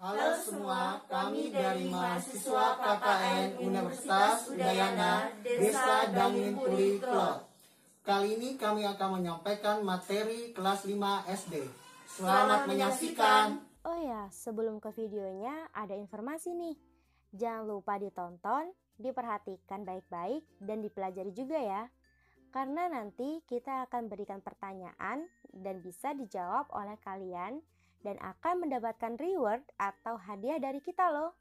Halo semua, kami dari mahasiswa KKN Universitas Udayana Desa Dangin Puri Kelot. Kali ini kami akan menyampaikan materi kelas 5 SD. Selamat menyaksikan. Oh ya, sebelum ke videonya ada informasi nih. Jangan lupa ditonton, diperhatikan baik-baik, dan dipelajari juga ya. Karena nanti kita akan berikan pertanyaan dan bisa dijawab oleh kalian dan akan mendapatkan reward atau hadiah dari kita loh.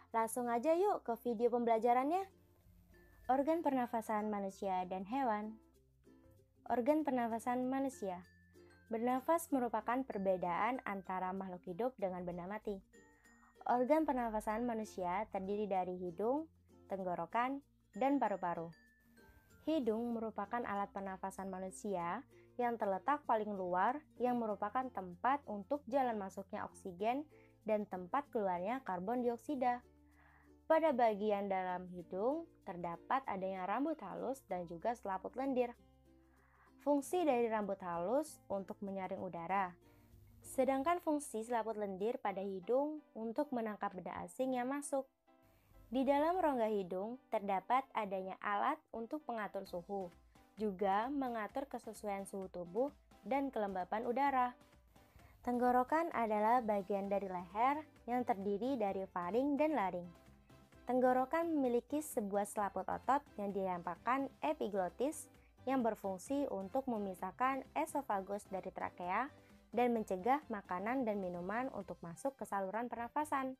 Langsung aja yuk ke video pembelajarannya. Organ pernafasan manusia dan hewan. Organ pernafasan manusia. Bernafas merupakan perbedaan antara makhluk hidup dengan benda mati. Organ pernafasan manusia terdiri dari hidung, tenggorokan, dan paru-paru. Hidung merupakan alat pernafasan manusia yang terletak paling luar yang merupakan tempat untuk jalan masuknya oksigen dan tempat keluarnya karbon dioksida. Pada bagian dalam hidung terdapat adanya rambut halus dan juga selaput lendir. Fungsi dari rambut halus untuk menyaring udara, sedangkan fungsi selaput lendir pada hidung untuk menangkap benda asing yang masuk. Di dalam rongga hidung terdapat adanya alat untuk pengatur suhu, juga mengatur kesesuaian suhu tubuh dan kelembapan udara. Tenggorokan adalah bagian dari leher yang terdiri dari faring dan laring. Tenggorokan memiliki sebuah selaput otot yang dinamakan epiglotis yang berfungsi untuk memisahkan esofagus dari trakea dan mencegah makanan dan minuman untuk masuk ke saluran pernafasan.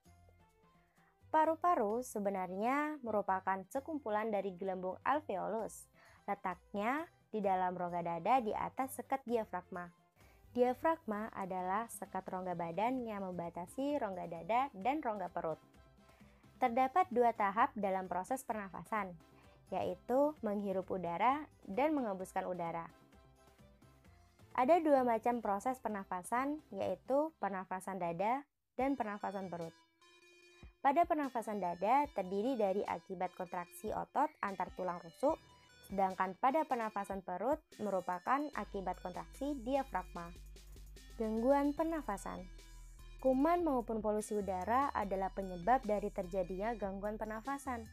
Paru-paru sebenarnya merupakan sekumpulan dari gelembung alveolus. Letaknya di dalam rongga dada di atas sekat diafragma. Diafragma adalah sekat rongga badan yang membatasi rongga dada dan rongga perut. Terdapat dua tahap dalam proses pernafasan, yaitu menghirup udara dan mengembuskan udara. Ada dua macam proses pernafasan, yaitu pernafasan dada dan pernafasan perut. Pada pernafasan dada terdiri dari akibat kontraksi otot antar tulang rusuk, sedangkan pada pernafasan perut merupakan akibat kontraksi diafragma. Gangguan pernafasan. Kuman maupun polusi udara adalah penyebab dari terjadinya gangguan pernafasan.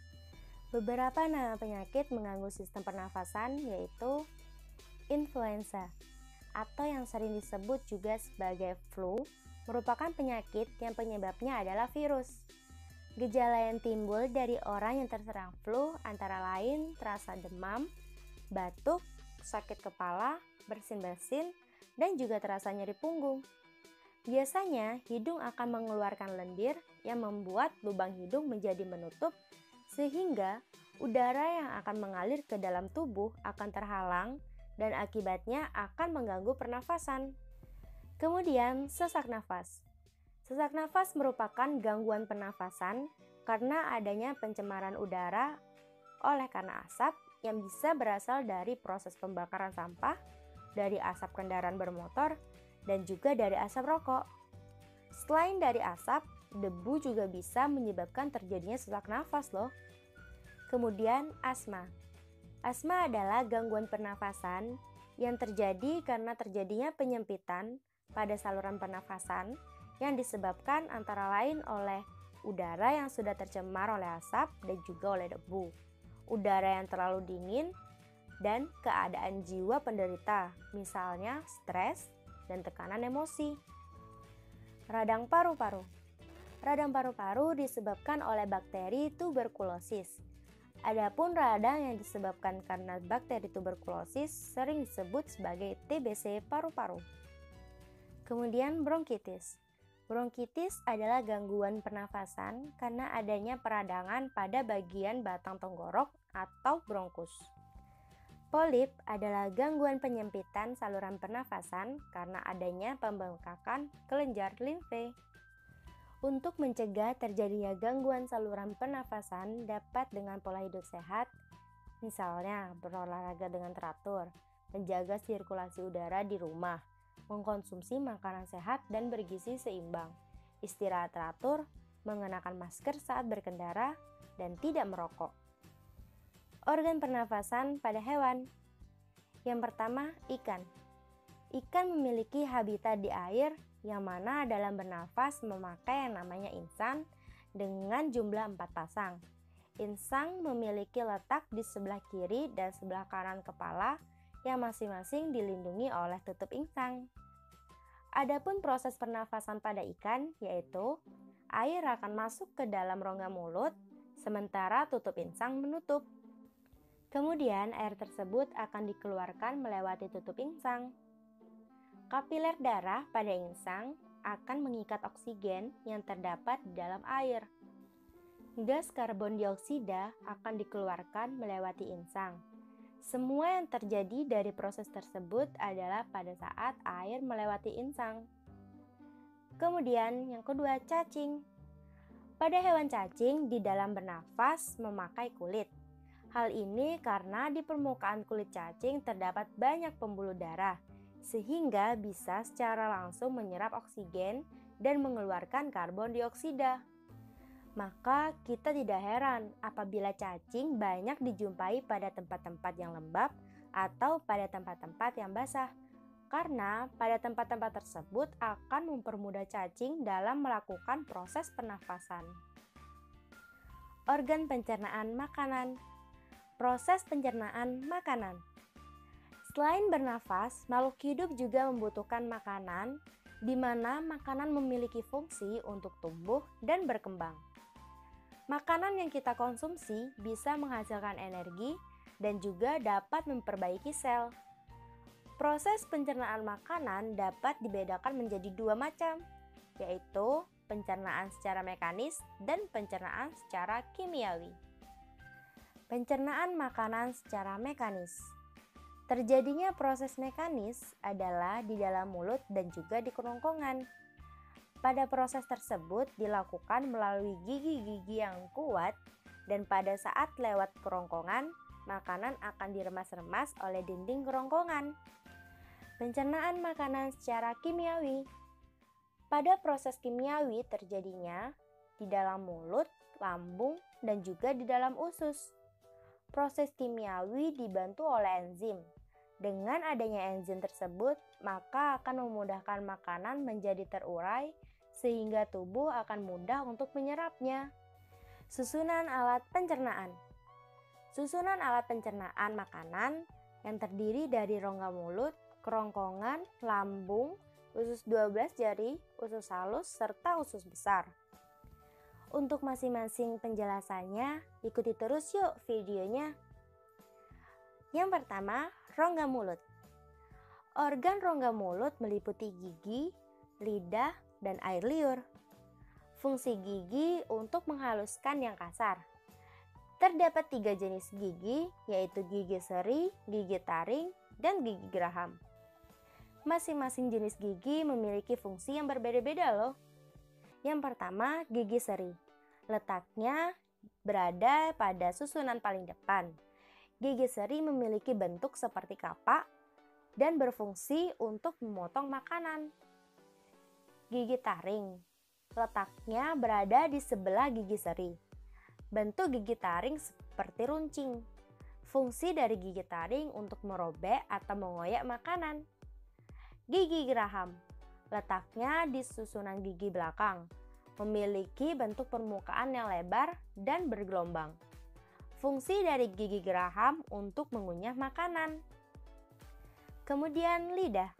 Beberapa nama penyakit mengganggu sistem pernafasan yaitu influenza atau yang sering disebut juga sebagai flu, merupakan penyakit yang penyebabnya adalah virus. Gejala yang timbul dari orang yang terserang flu antara lain terasa demam, batuk, sakit kepala, bersin-bersin, dan juga terasa nyeri punggung. Biasanya, hidung akan mengeluarkan lendir yang membuat lubang hidung menjadi menutup sehingga udara yang akan mengalir ke dalam tubuh akan terhalang dan akibatnya akan mengganggu pernafasan. Kemudian, sesak nafas. Sesak nafas merupakan gangguan pernafasan karena adanya pencemaran udara oleh karena asap yang bisa berasal dari proses pembakaran sampah, dari asap kendaraan bermotor, dan juga dari asap rokok. Selain dari asap, debu juga bisa menyebabkan terjadinya sesak nafas loh. Kemudian asma. Asma adalah gangguan pernafasan yang terjadi karena terjadinya penyempitan pada saluran pernafasan yang disebabkan antara lain oleh udara yang sudah tercemar oleh asap dan juga oleh debu, udara yang terlalu dingin, dan keadaan jiwa penderita, misalnya stres dan tekanan emosi. Radang paru-paru. Radang paru-paru disebabkan oleh bakteri tuberkulosis. Adapun radang yang disebabkan karena bakteri tuberkulosis sering disebut sebagai TBC paru-paru. Kemudian bronkitis. Bronkitis adalah gangguan pernafasan karena adanya peradangan pada bagian batang tenggorok atau bronkus. Polip adalah gangguan penyempitan saluran pernafasan karena adanya pembengkakan kelenjar limfe. Untuk mencegah terjadinya gangguan saluran pernafasan dapat dengan pola hidup sehat, misalnya berolahraga dengan teratur, menjaga sirkulasi udara di rumah, mengkonsumsi makanan sehat dan bergizi seimbang, istirahat teratur, mengenakan masker saat berkendara, dan tidak merokok. Organ pernafasan pada hewan. Yang pertama, ikan. Ikan memiliki habitat di air yang mana dalam bernafas memakai yang namanya insang dengan jumlah 4 pasang. Insang memiliki letak di sebelah kiri dan sebelah kanan kepala yang masing-masing dilindungi oleh tutup insang. Adapun proses pernafasan pada ikan yaitu air akan masuk ke dalam rongga mulut sementara tutup insang menutup. Kemudian air tersebut akan dikeluarkan melewati tutup insang. Kapiler darah pada insang akan mengikat oksigen yang terdapat di dalam air. Gas karbon dioksida akan dikeluarkan melewati insang. Semua yang terjadi dari proses tersebut adalah pada saat air melewati insang. Kemudian yang kedua, cacing. Pada hewan cacing di dalam bernafas memakai kulit. Hal ini karena di permukaan kulit cacing terdapat banyak pembuluh darah, sehingga bisa secara langsung menyerap oksigen dan mengeluarkan karbon dioksida. Maka kita tidak heran apabila cacing banyak dijumpai pada tempat-tempat yang lembab atau pada tempat-tempat yang basah, karena pada tempat-tempat tersebut akan mempermudah cacing dalam melakukan proses pernafasan. Organ pencernaan makanan. Proses pencernaan makanan. Selain bernafas, makhluk hidup juga membutuhkan makanan, di mana makanan memiliki fungsi untuk tumbuh dan berkembang. Makanan yang kita konsumsi bisa menghasilkan energi dan juga dapat memperbaiki sel. Proses pencernaan makanan dapat dibedakan menjadi 2 macam, yaitu pencernaan secara mekanis dan pencernaan secara kimiawi. Pencernaan makanan secara mekanis. Terjadinya proses mekanis adalah di dalam mulut dan juga di kerongkongan. Pada proses tersebut dilakukan melalui gigi-gigi yang kuat dan pada saat lewat kerongkongan, makanan akan diremas-remas oleh dinding kerongkongan. Pencernaan makanan secara kimiawi. Pada proses kimiawi terjadinya di dalam mulut, lambung, dan juga di dalam usus. Proses kimiawi dibantu oleh enzim. Dengan adanya enzim tersebut, maka akan memudahkan makanan menjadi terurai sehingga tubuh akan mudah untuk menyerapnya. Susunan alat pencernaan. Susunan alat pencernaan makanan yang terdiri dari rongga mulut, kerongkongan, lambung, usus 12 jari, usus halus, serta usus besar. Untuk masing-masing penjelasannya, ikuti terus yuk videonya. Yang pertama, rongga mulut. Organ rongga mulut meliputi gigi, lidah, dan air liur. Fungsi gigi untuk menghaluskan yang kasar. Terdapat 3 jenis gigi, yaitu gigi seri, gigi taring, dan gigi geraham. Masing-masing jenis gigi memiliki fungsi yang berbeda-beda loh. Yang pertama, gigi seri. Letaknya berada pada susunan paling depan. Gigi seri memiliki bentuk seperti kapak dan berfungsi untuk memotong makanan. Gigi taring. Letaknya berada di sebelah gigi seri. Bentuk gigi taring seperti runcing. Fungsi dari gigi taring untuk merobek atau mengoyak makanan. Gigi geraham. Letaknya di susunan gigi belakang. Memiliki bentuk permukaan yang lebar dan bergelombang. Fungsi dari gigi geraham untuk mengunyah makanan. Kemudian lidah.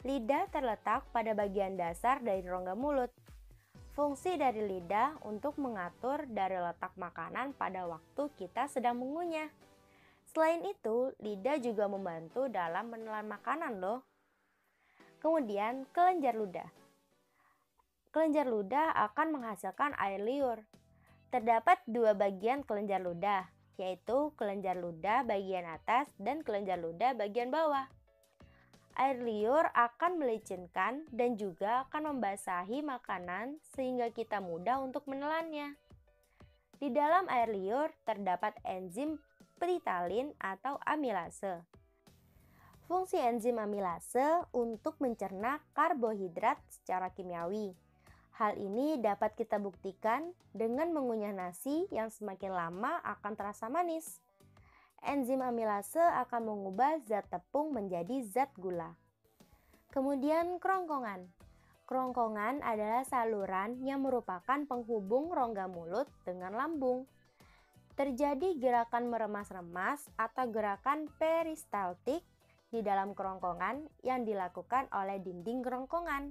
Lidah terletak pada bagian dasar dari rongga mulut. Fungsi dari lidah untuk mengatur dari letak makanan pada waktu kita sedang mengunyah. Selain itu, lidah juga membantu dalam menelan makanan loh. Kemudian kelenjar ludah. Kelenjar ludah akan menghasilkan air liur. Terdapat 2 bagian kelenjar ludah, yaitu kelenjar ludah bagian atas dan kelenjar ludah bagian bawah. Air liur akan melicinkan dan juga akan membasahi makanan sehingga kita mudah untuk menelannya. Di dalam air liur terdapat enzim peritalin atau amilase. Fungsi enzim amilase untuk mencerna karbohidrat secara kimiawi. Hal ini dapat kita buktikan dengan mengunyah nasi yang semakin lama akan terasa manis. Enzim amilase akan mengubah zat tepung menjadi zat gula. Kemudian kerongkongan. Kerongkongan adalah saluran yang merupakan penghubung rongga mulut dengan lambung. Terjadi gerakan meremas-remas atau gerakan peristaltik di dalam kerongkongan yang dilakukan oleh dinding kerongkongan.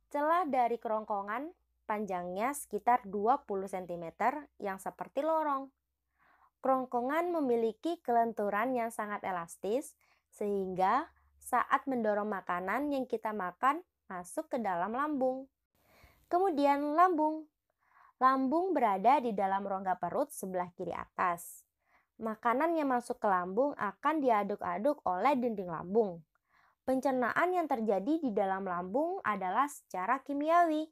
Celah dari kerongkongan panjangnya sekitar 20 cm yang seperti lorong. Kerongkongan memiliki kelenturan yang sangat elastis sehingga saat mendorong makanan yang kita makan masuk ke dalam lambung. Kemudian lambung. Lambung berada di dalam rongga perut sebelah kiri atas. Makanan yang masuk ke lambung akan diaduk-aduk oleh dinding lambung. Pencernaan yang terjadi di dalam lambung adalah secara kimiawi.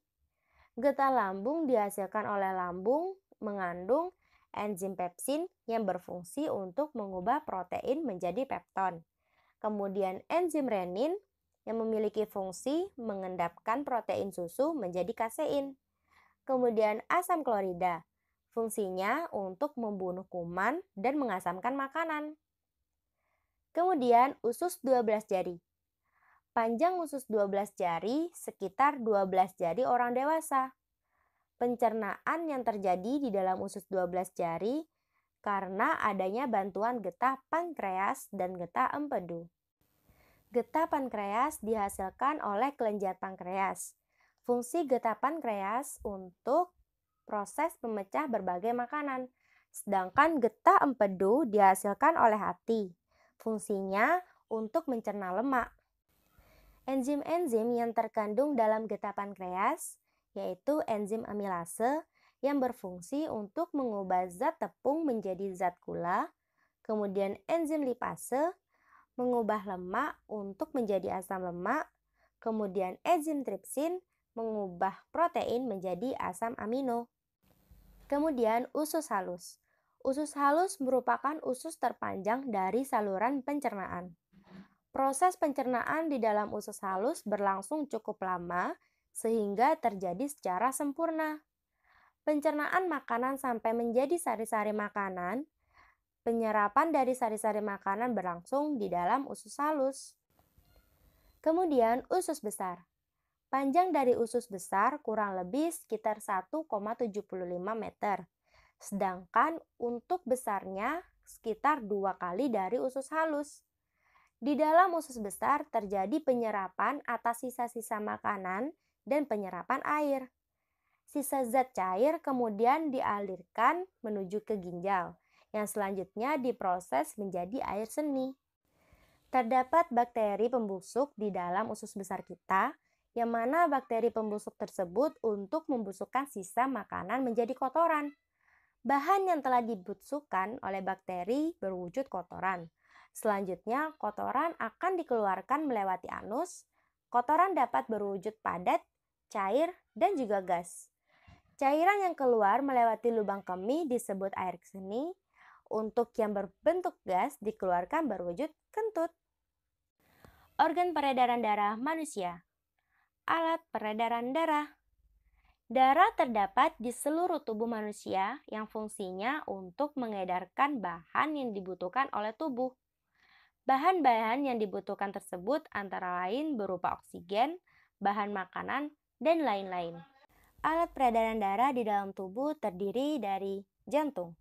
Getah lambung dihasilkan oleh lambung mengandung enzim pepsin yang berfungsi untuk mengubah protein menjadi pepton. Kemudian enzim renin yang memiliki fungsi mengendapkan protein susu menjadi kasein. Kemudian asam klorida, fungsinya untuk membunuh kuman dan mengasamkan makanan. Kemudian usus 12 jari. Panjang usus 12 jari sekitar 12 jari orang dewasa. Pencernaan yang terjadi di dalam usus 12 jari karena adanya bantuan getah pankreas dan getah empedu. Getah pankreas dihasilkan oleh kelenjar pankreas. Fungsi getah pankreas untuk proses memecah berbagai makanan, sedangkan getah empedu dihasilkan oleh hati. Fungsinya untuk mencerna lemak. Enzim-enzim yang terkandung dalam getah pankreas yaitu enzim amilase yang berfungsi untuk mengubah zat tepung menjadi zat gula, kemudian enzim lipase mengubah lemak untuk menjadi asam lemak, kemudian enzim tripsin mengubah protein menjadi asam amino. Kemudian usus halus. Usus halus merupakan usus terpanjang dari saluran pencernaan. Proses pencernaan di dalam usus halus berlangsung cukup lama sehingga terjadi secara sempurna. Pencernaan makanan sampai menjadi sari-sari makanan. Penyerapan dari sari-sari makanan berlangsung di dalam usus halus. Kemudian usus besar. Panjang dari usus besar kurang lebih sekitar 1,75 meter. Sedangkan untuk besarnya sekitar 2 kali dari usus halus. Di dalam usus besar terjadi penyerapan atas sisa-sisa makanan dan penyerapan air. Sisa zat cair kemudian dialirkan menuju ke ginjal, yang selanjutnya diproses menjadi air seni. Terdapat bakteri pembusuk di dalam usus besar kita, yang mana bakteri pembusuk tersebut untuk membusukkan sisa makanan menjadi kotoran. Bahan yang telah dibusukkan oleh bakteri berwujud kotoran. Selanjutnya, kotoran akan dikeluarkan melewati anus. Kotoran dapat berwujud padat, cair, dan juga gas. Cairan yang keluar melewati lubang kemih disebut air seni. Untuk yang berbentuk gas dikeluarkan berwujud kentut. Organ peredaran darah manusia. Alat peredaran darah. Darah terdapat di seluruh tubuh manusia yang fungsinya untuk mengedarkan bahan yang dibutuhkan oleh tubuh. Bahan-bahan yang dibutuhkan tersebut antara lain berupa oksigen, bahan makanan, dan lain-lain. Alat peredaran darah di dalam tubuh terdiri dari jantung.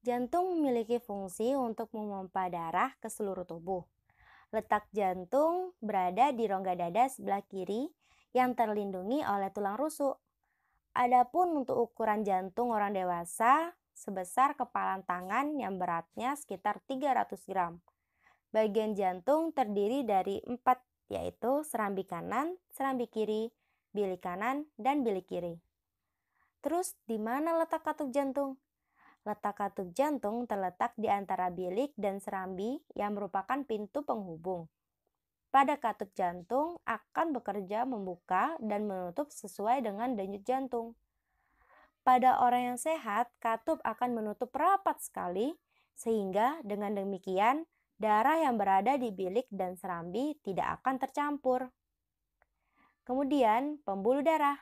Jantung memiliki fungsi untuk memompa darah ke seluruh tubuh. Letak jantung berada di rongga dada sebelah kiri yang terlindungi oleh tulang rusuk. Adapun untuk ukuran jantung orang dewasa sebesar kepalan tangan yang beratnya sekitar 300 gram. Bagian jantung terdiri dari 4, yaitu serambi kanan, serambi kiri, bilik kanan, dan bilik kiri. Terus di mana letak katup jantung? Letak katup jantung terletak di antara bilik dan serambi yang merupakan pintu penghubung. Pada katup jantung akan bekerja membuka dan menutup sesuai dengan denyut jantung. Pada orang yang sehat, katup akan menutup rapat sekali sehingga dengan demikian darah yang berada di bilik dan serambi tidak akan tercampur. Kemudian pembuluh darah.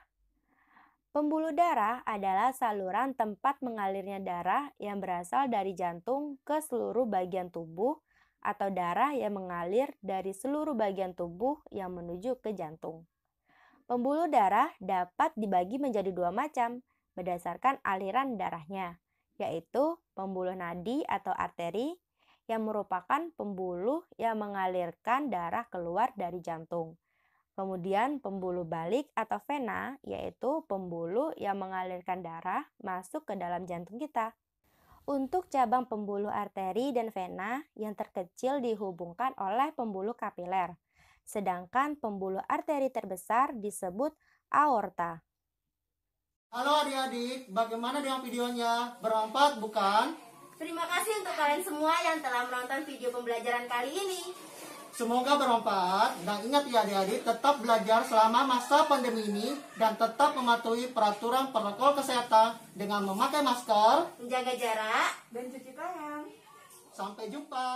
Pembuluh darah adalah saluran tempat mengalirnya darah yang berasal dari jantung ke seluruh bagian tubuh atau darah yang mengalir dari seluruh bagian tubuh yang menuju ke jantung. Pembuluh darah dapat dibagi menjadi dua macam berdasarkan aliran darahnya, yaitu pembuluh nadi atau arteri yang merupakan pembuluh yang mengalirkan darah keluar dari jantung. Kemudian pembuluh balik atau vena, yaitu pembuluh yang mengalirkan darah masuk ke dalam jantung kita. Untuk cabang pembuluh arteri dan vena yang terkecil dihubungkan oleh pembuluh kapiler. Sedangkan pembuluh arteri terbesar disebut aorta. Halo adik-adik, bagaimana dengan videonya? Bermanfaat bukan? Terima kasih untuk kalian semua yang telah menonton video pembelajaran kali ini. Semoga bermanfaat dan ingat ya adik-adik, tetap belajar selama masa pandemi ini dan tetap mematuhi peraturan protokol kesehatan dengan memakai masker, Menjaga jarak dan cuci tangan. Sampai jumpa.